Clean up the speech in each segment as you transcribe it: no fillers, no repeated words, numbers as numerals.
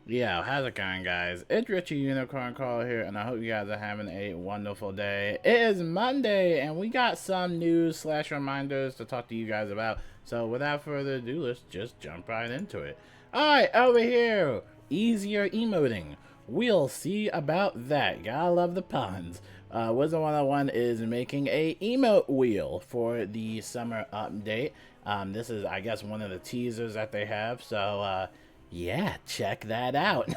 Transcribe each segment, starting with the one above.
Yeah, how's it going, guys? It's Richie Unicorn Call here, and I hope you guys are having a wonderful day. It is Monday, and we got some news slash reminders to talk to you guys about. So, without further ado, let's just jump right into it. Alright, over here, easier emoting. We'll see about that. Gotta love the puns. Wizard101 is making a emote wheel for the summer update. This is, I guess, one of the teasers that they have. So, yeah, check that out.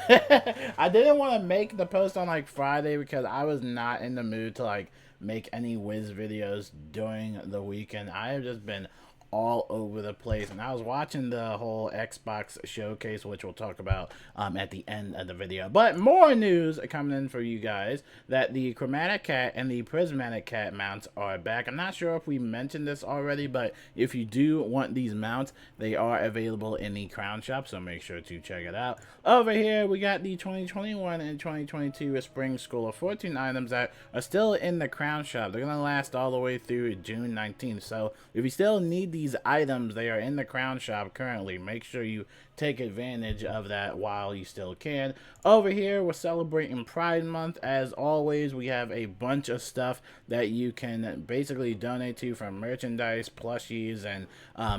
I didn't want to make the post on like Friday because I was not in the mood to like make any Wiz videos during the weekend. I have just been all over the place, and I was watching the whole Xbox showcase, which we'll talk about at the end of the video. But more news coming in for you guys that the chromatic cat and the prismatic cat mounts are back. I'm not sure if we mentioned this already, but if you do want these mounts, they are available in the crown shop, so make sure to check it out. Over here we got the 2021 and 2022 spring school of fortune items that are still in the crown shop. They're gonna last all the way through June 19th, so if you still need these items, they are in the crown shop currently. Make sure you take advantage of that while you still can. Over here, we're celebrating Pride Month. As always, we have a bunch of stuff that you can basically donate to, from merchandise, plushies, and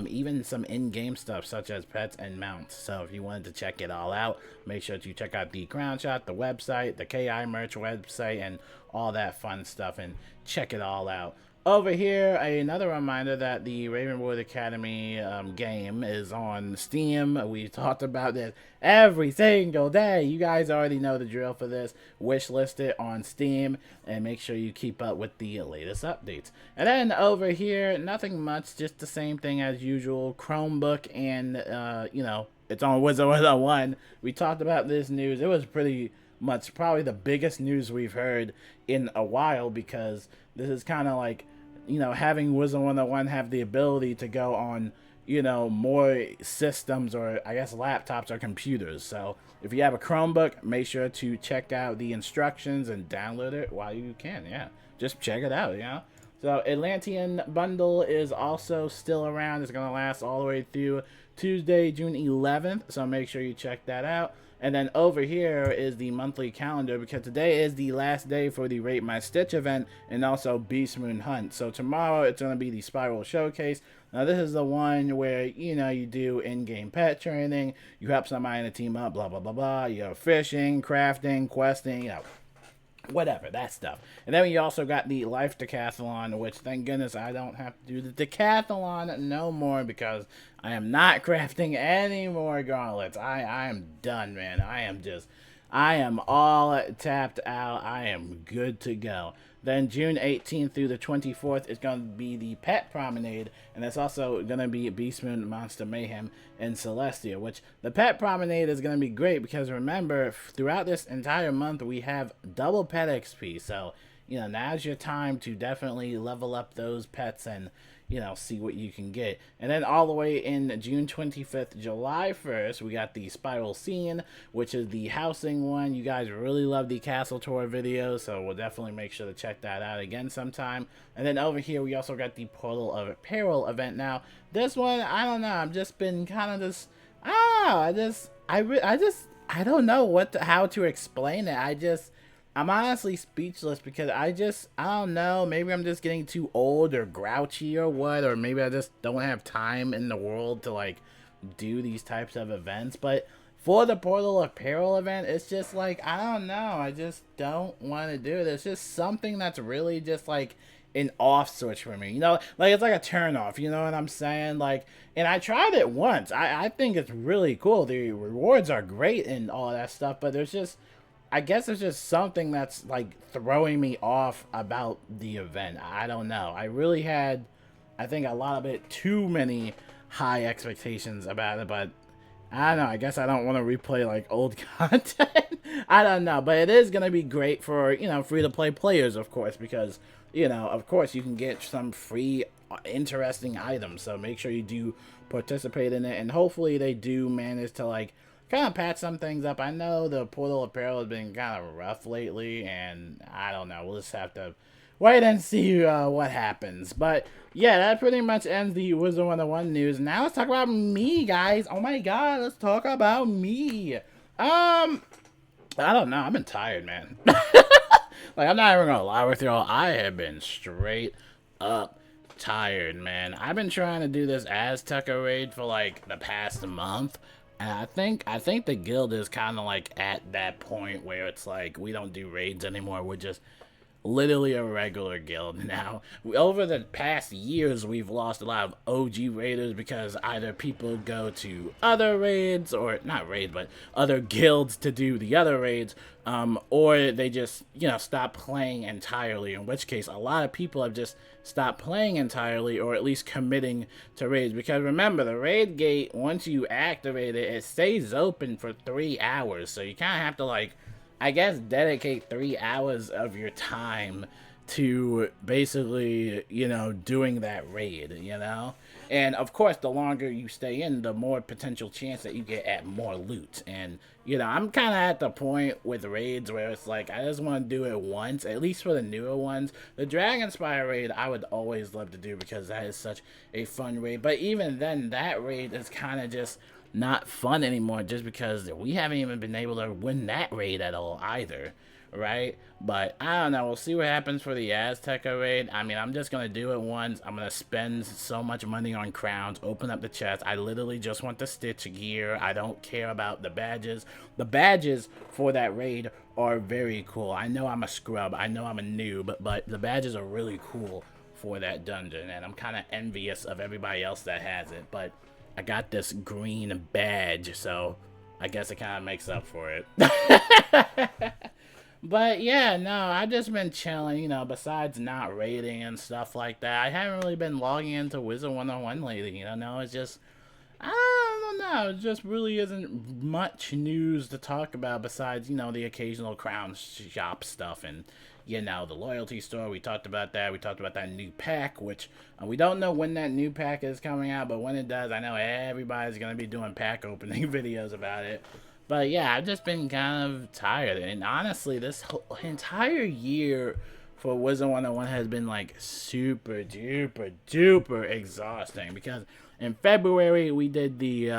even some in-game stuff such as pets and mounts. So if you wanted to check it all out, make sure to check out the crown shop, the website, the KI merch website, and all that fun stuff, and check it all out. Over here, another reminder that the Ravenwood Academy game is on Steam. We talked about this every single day. You guys already know the drill for this. Wishlist it on Steam and make sure you keep up with the latest updates. And then over here, nothing much, just the same thing as usual. Chromebook and, it's on Wizard101. We talked about this news. It was pretty much probably the biggest news we've heard in a while, because this is kind of like, having Wizard101 have the ability to go on, more systems, or I guess laptops or computers. So if you have a Chromebook, make sure to check out the instructions and download it while you can. Yeah, just check it out. So Atlantean bundle is also still around. It's going to last all the way through Tuesday, June 11th. So make sure you check that out. And then over here is the monthly calendar, because today is the last day for the Rate My Stitch event and also Beast Moon Hunt. So tomorrow it's going to be the Spiral Showcase. Now this is the one where, you do in-game pet training, you help somebody in a team up, blah, blah, blah, blah. You fishing, crafting, questing, whatever, that stuff. And then we also got the Life Decathlon, which thank goodness I don't have to do the decathlon no more, because I am not crafting any more gauntlets. I am done, man. I am all tapped out. I am good to go. Then June 18th through the 24th is going to be the Pet Promenade, and it's also going to be Beast Moon, Monster Mayhem, and Celestia, which the Pet Promenade is going to be great because remember, throughout this entire month, we have double pet XP. So, now's your time to definitely level up those pets and, see what you can get. And then all the way in June 25th, July 1st, we got the Spiral Scene, which is the housing one. You guys really love the castle tour video, so we'll definitely make sure to check that out again sometime. And then over here, we also got the Portal of Peril event. Now, this one, I don't know. I've just been kind of just, I don't know how to explain it. I'm honestly speechless, because I don't know, maybe I'm just getting too old or grouchy or what, or maybe I just don't have time in the world to like do these types of events. But for the Portal of Peril event, it's just like, I don't know, I just don't want to do it. It's just something that's really just like an off switch for me, like it's like a turn off, you know what I'm saying? Like, and I tried it once. I think it's really cool. The rewards are great and all that stuff, but I guess it's just something that's like throwing me off about the event. I don't know. I really had, I think, a lot of it too many high expectations about it, but I don't know. I guess I don't want to replay like old content. I don't know, but it is gonna be great for free to play players, of course, because of course you can get some free interesting items. So make sure you do participate in it, and hopefully they do manage to like kind of patch some things up. I know the Portal Apparel has been kind of rough lately, and I don't know. We'll just have to wait and see what happens. But yeah, that pretty much ends the Wizard101 news. Now let's talk about me, guys. Oh my god, let's talk about me. I don't know. I've been tired, man. Like, I'm not even gonna lie with y'all. I have been straight up tired, man. I've been trying to do this Azteca raid for like the past month, and I think the guild is kind of like at that point where it's like we don't do raids anymore. We're just literally a regular guild now. Over the past years, we've lost a lot of OG raiders because either people go to other raids, or not raids, but other guilds to do the other raids, or they just, stop playing entirely, in which case a lot of people have just stopped playing entirely, or at least committing to raids. Because remember, the raid gate, once you activate it, it stays open for 3 hours, so you kind of have to, like, I guess, dedicate 3 hours of your time to basically, doing that raid. And of course, the longer you stay in, the more potential chance that you get at more loot. And, I'm kind of at the point with raids where it's like, I just want to do it once, at least for the newer ones. The Dragonspire raid, I would always love to do because that is such a fun raid. But even then, that raid is kind of just not fun anymore, just because we haven't even been able to win that raid at all either, right? But I don't know, we'll see what happens for the Azteca raid. I mean, I'm just gonna do it once. I'm gonna spend so much money on crowns, open up the chest. I literally just want the Stitch gear. I don't care about the badges. The badges for that raid are very cool. I know I'm a scrub, I know I'm a noob, but the badges are really cool for that dungeon, and I'm kind of envious of everybody else that has it. But I got this green badge, so I guess it kind of makes up for it. But yeah, no, I've just been chilling, besides not raiding and stuff like that. I haven't really been logging into Wizard101 lately, it's just, I don't know, it just really isn't much news to talk about besides, the occasional crown shop stuff and, the loyalty store. We talked about that. We talked about that new pack, which we don't know when that new pack is coming out, but when it does, I know everybody's going to be doing pack opening videos about it. But yeah, I've just been kind of tired. And honestly, this whole entire year for Wizard101 has been like super duper duper exhausting, because in February we did the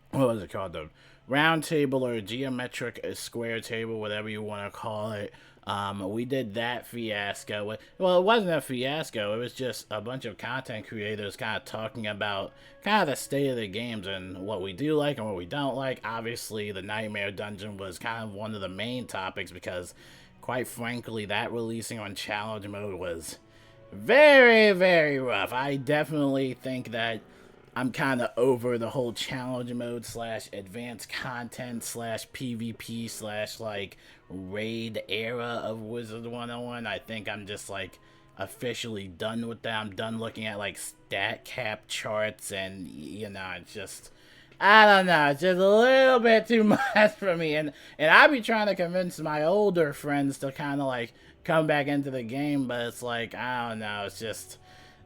what was it called, the round table or geometric square table, whatever you want to call it. We did that fiasco. Well, it wasn't a fiasco. It was just a bunch of content creators kind of talking about kind of the state of the games and what we do like and what we don't like. Obviously, the Nightmare Dungeon was kind of one of the main topics because, quite frankly, that releasing on challenge mode was very, very rough. I definitely think that I'm kind of over the whole challenge mode slash advanced content slash PvP slash like raid era of Wizard101. I think I'm just like officially done with that. I'm done looking at like stat cap charts and it's just, I don't know, it's just a little bit too much for me. And I be trying to convince my older friends to kind of like come back into the game, but it's like, I don't know, it's just,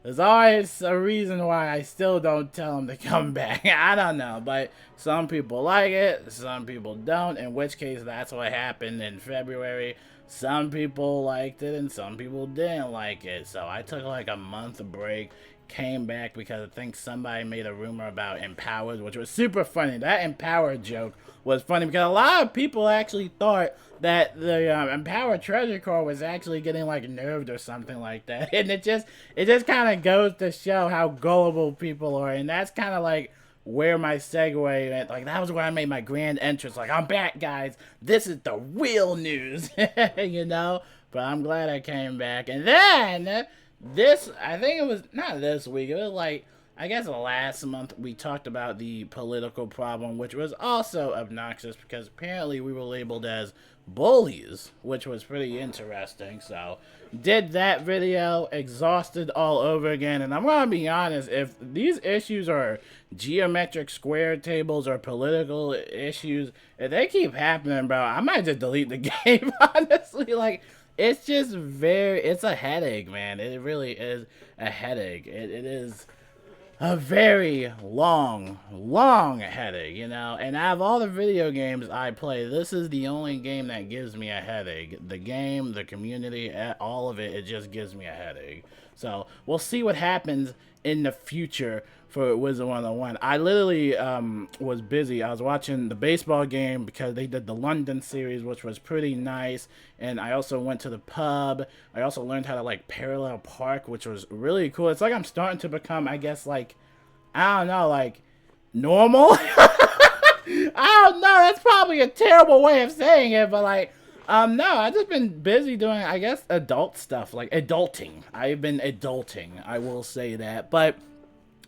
there's always a reason why I still don't tell them to come back. I don't know, but some people like it, some people don't, in which case that's what happened in February. Some people liked it and some people didn't like it. So I took like a month break, came back because I think somebody made a rumor about Empowered, which was super funny. That Empowered joke was funny because a lot of people actually thought that the Empowered Treasure Core was actually getting like nerfed or something like that. And it just kind of goes to show how gullible people are. And that's kind of like where my segue went. Like, that was where I made my grand entrance. Like, I'm back, guys. This is the real news, But I'm glad I came back. And then this, I think it was not this week. It was like, I guess last month we talked about the political problem, which was also obnoxious because apparently we were labeled as bullies, which was pretty interesting. So did that video, exhausted all over again. And I'm gonna be honest, if these issues are geometric square tables or political issues, if they keep happening, bro, I might just delete the game. Honestly, like, it's just it's a headache, man. It really is a headache. It is a very long headache, And out of all the video games I play, this is the only game that gives me a headache. The game, the community, all of it, it just gives me a headache. So we'll see what happens in the future for Wizard101. I literally was busy. I was watching the baseball game because they did the London series, which was pretty nice. And I also went to the pub. I also learned how to like parallel park, which was really cool. It's like I'm starting to become, I guess, like, I don't know, like normal. I don't know. That's probably a terrible way of saying it, but like, no, I've just been busy doing, I guess, adult stuff, like adulting. I've been adulting, I will say that. But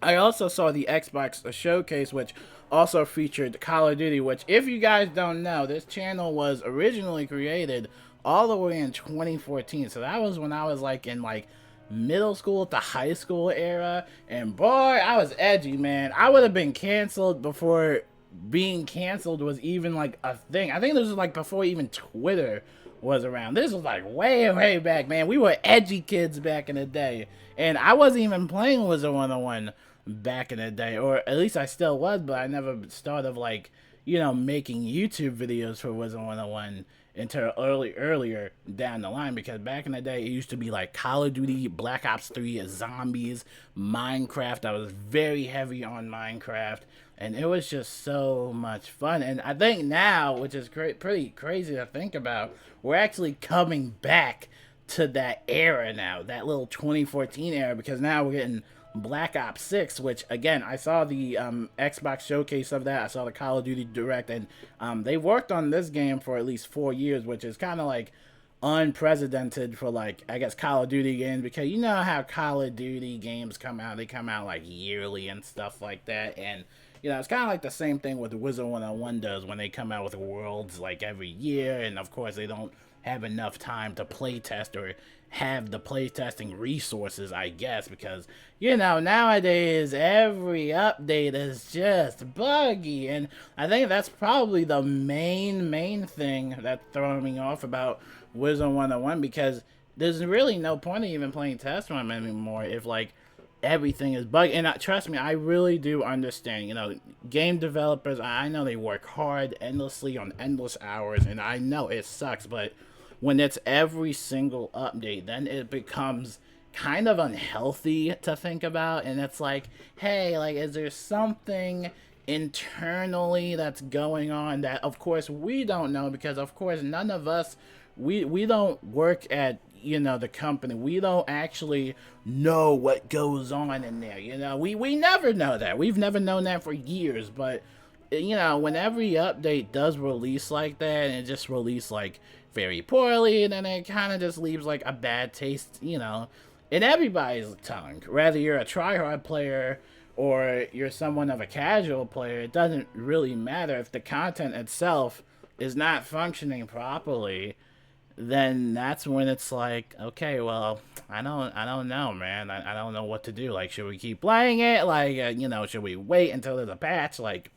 I also saw the Xbox showcase, which also featured Call of Duty, which, if you guys don't know, this channel was originally created all the way in 2014. So that was when I was like in like middle school to high school era. And boy, I was edgy, man. I would have been canceled before being canceled was even like a thing. I think this was like before even Twitter was around. This was like way back, man. We were edgy kids back in the day, and I wasn't even playing Wizard101 back in the day, or at least I still was, but I never started like, you know, making YouTube videos for Wizard101 until earlier down the line, because back in the day it used to be like Call of Duty, Black Ops 3, Zombies, Minecraft. I was very heavy on Minecraft, and it was just so much fun. And I think now, which is pretty crazy to think about, we're actually coming back to that era now, that little 2014 era, because now we're getting Black Ops 6, which, again, I saw the Xbox showcase of that. I saw the Call of Duty Direct, and they worked on this game for at least 4 years, which is kind of like unprecedented for, like, I guess, Call of Duty games, because you know how Call of Duty games come out. They come out like yearly and stuff like that, and you know, it's kind of like the same thing with Wizard101 does when they come out with worlds like every year, and of course they don't have enough time to play test or have the playtesting resources, I guess, because, you know, nowadays every update is just buggy, and I think that's probably the main thing that's throwing me off about Wizard101, because there's really no point in even playing test run anymore if, like, everything is buggy. And trust me, I really do understand. You know, game developers, I know they work hard endlessly on endless hours, and I know it sucks, but when it's every single update, then it becomes kind of unhealthy to think about. And it's like, hey, like, is there something internally that's going on that, of course, we don't know, because of course none of us, we don't work at, you know, the company. We don't actually know what goes on in there. You know, we never know that. We've never known that for years. But, you know, when every update does release like that, and it just released like very poorly, and then it kind of just leaves like a bad taste, you know, in everybody's tongue. Whether you're a tryhard player or you're someone of a casual player, it doesn't really matter. If the content itself is not functioning properly, then that's when it's like, okay, well, I don't know, man. I don't know what to do. Like, should we keep playing it? Like, you know, should we wait until there's a patch? Like,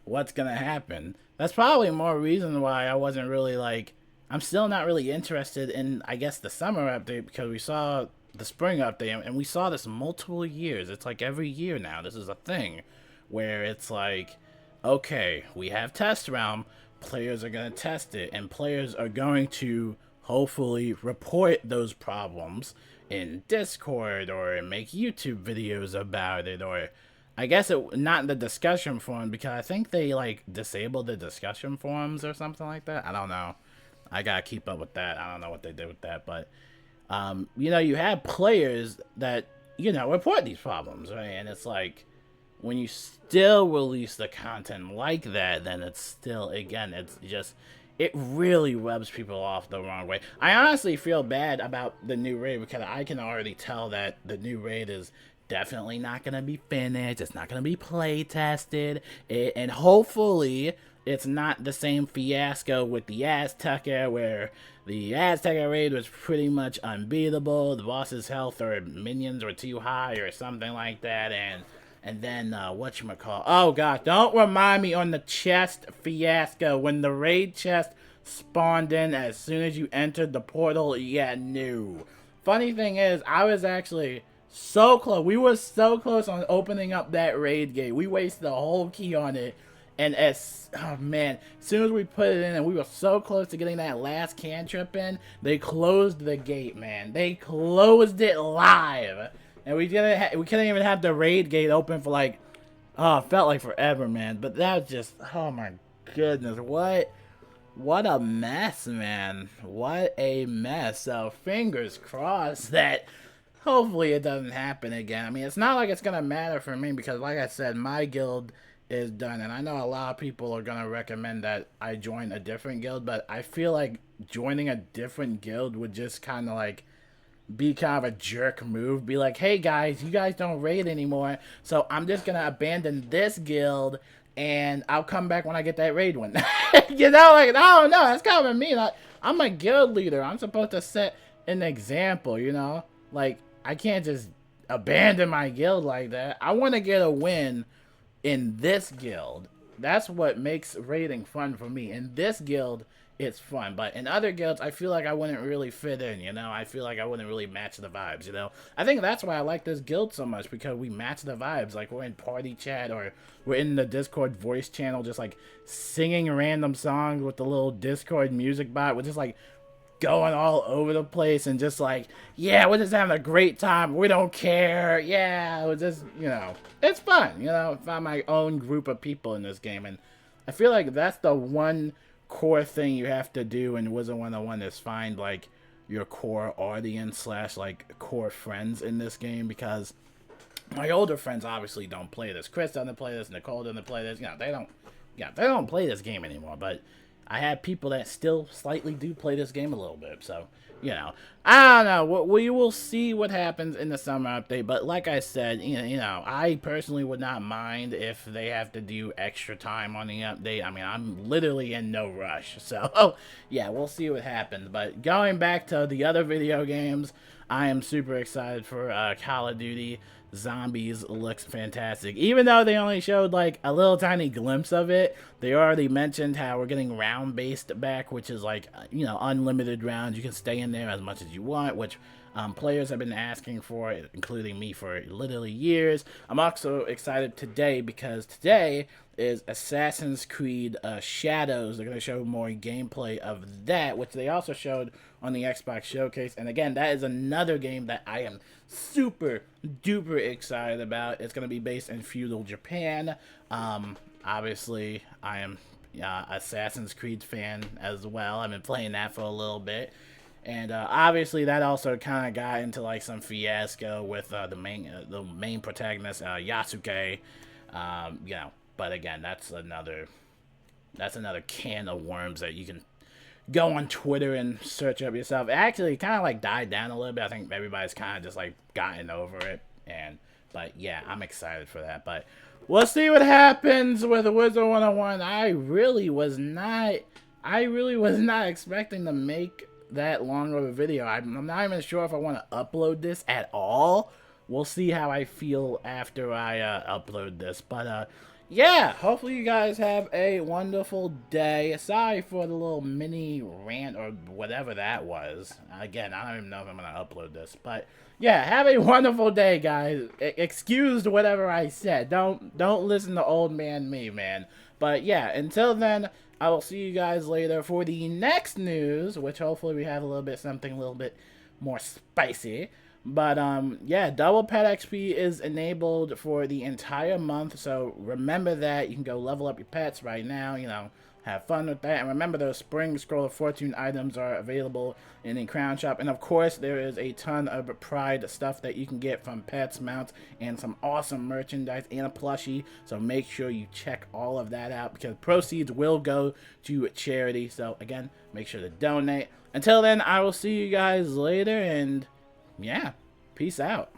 what's gonna happen? That's probably more reason why I wasn't really, like, I'm still not really interested in, I guess, the summer update, because we saw the spring update, and we saw this multiple years. It's like every year now. This is a thing where it's like, okay, we have test realm. Players are going to test it, and players are going to hopefully report those problems in Discord or make YouTube videos about it, or I guess not in the discussion forum, because I think they like disabled the discussion forums or something like that. I don't know. I gotta keep up with that. I don't know what they did with that, but you know, you have players that, you know, report these problems, right? And it's like, when you still release the content like that, then it's still, again, it's just, it really rubs people off the wrong way. I honestly feel bad about the new raid, because I can already tell that the new raid is definitely not going to be finished. It's not going to be play tested, and hopefully it's not the same fiasco with the Azteca, where the Azteca raid was pretty much unbeatable. The boss's health or minions were too high or something like that, and then, whatchamacall, oh god, don't remind me on the chest fiasco, when the raid chest spawned in as soon as you entered the portal. Yeah, no. Funny thing is, I was actually so close. We were so close on opening up that raid gate. We wasted a whole key on it, And oh man, as soon as we put it in and we were so close to getting that last cantrip in, they closed the gate, man. They closed it live. And we couldn't even have the raid gate open for like, oh, it felt like forever, man. But that was just, oh my goodness, what a mess, man. What a mess. So fingers crossed that hopefully it doesn't happen again. I mean, it's not like it's gonna matter for me because, like I said, my guild is done, and I know a lot of people are gonna recommend that I join a different guild, but I feel like joining a different guild would just kind of like be kind of a jerk move. Be like, hey guys, you guys don't raid anymore, so I'm just gonna abandon this guild and I'll come back when I get that raid win. You know, like, I don't know, that's kind of mean. I'm a guild leader. I'm supposed to set an example, you know? Like, I can't just abandon my guild like that. I want to get a win in this guild. That's what makes raiding fun for me. In this guild, it's fun. But in other guilds, I feel like I wouldn't really fit in, you know? I feel like I wouldn't really match the vibes, you know? I think that's why I like this guild so much, because we match the vibes. Like, we're in party chat, or we're in the Discord voice channel just, like, singing random songs with the little Discord music bot. We're just, like, going all over the place and just like, yeah, we're just having a great time. We don't care. Yeah, we're just, you know, it's fun, you know, find my own group of people in this game. And I feel like that's the one core thing you have to do in Wizard101 is find, like, your core audience slash, like, core friends in this game, because my older friends obviously don't play this. Chris doesn't play this. Nicole doesn't play this. You know, they don't play this game anymore, but I have people that still slightly do play this game a little bit, so, you know, I don't know. We will see what happens in the summer update, but like I said, you know, I personally would not mind if they have to do extra time on the update. I mean, I'm literally in no rush, so, yeah, we'll see what happens. But going back to the other video games, I am super excited for Call of Duty. Zombies looks fantastic. Even though they only showed like a little tiny glimpse of it, they already mentioned how we're getting round-based back, which is like, you know, unlimited rounds. You can stay in there as much as you want, which players have been asking for, including me, for literally years. I'm also excited today because today is Assassin's Creed Shadows. They're going to show more gameplay of that, which they also showed on the Xbox Showcase. And again, that is another game that I am super duper excited about. It's going to be based in feudal Japan. Obviously, I am Assassin's Creed fan as well. I've been playing that for a little bit. And obviously, that also kind of got into like some fiasco with the main protagonist, Yasuke. You know, but again, that's another can of worms that you can go on Twitter and search up yourself. It actually kind of like died down a little bit. I think everybody's kind of just like gotten over it. But yeah, I'm excited for that. But we'll see what happens with Wizard101. I really was not expecting to make that long of a video. I'm not even sure if I want to upload this at all. We'll see how I feel after I upload this. But yeah, hopefully you guys have a wonderful day. Sorry for the little mini rant or whatever that was. Again, I don't even know if I'm going to upload this. But yeah, have a wonderful day, guys. Excuse whatever I said. Don't listen to old man me, man. But yeah, until then, I will see you guys later for the next news, which hopefully we have something a little bit more spicy. But yeah, double pet XP is enabled for the entire month, so remember that. You can go level up your pets right now, you know, have fun with that. And remember, those Spring Scroll of Fortune items are available in the Crown Shop. And of course, there is a ton of Pride stuff that you can get from pets, mounts, and some awesome merchandise and a plushie. So make sure you check all of that out, because proceeds will go to charity. So again, make sure to donate. Until then, I will see you guys later, and yeah, peace out.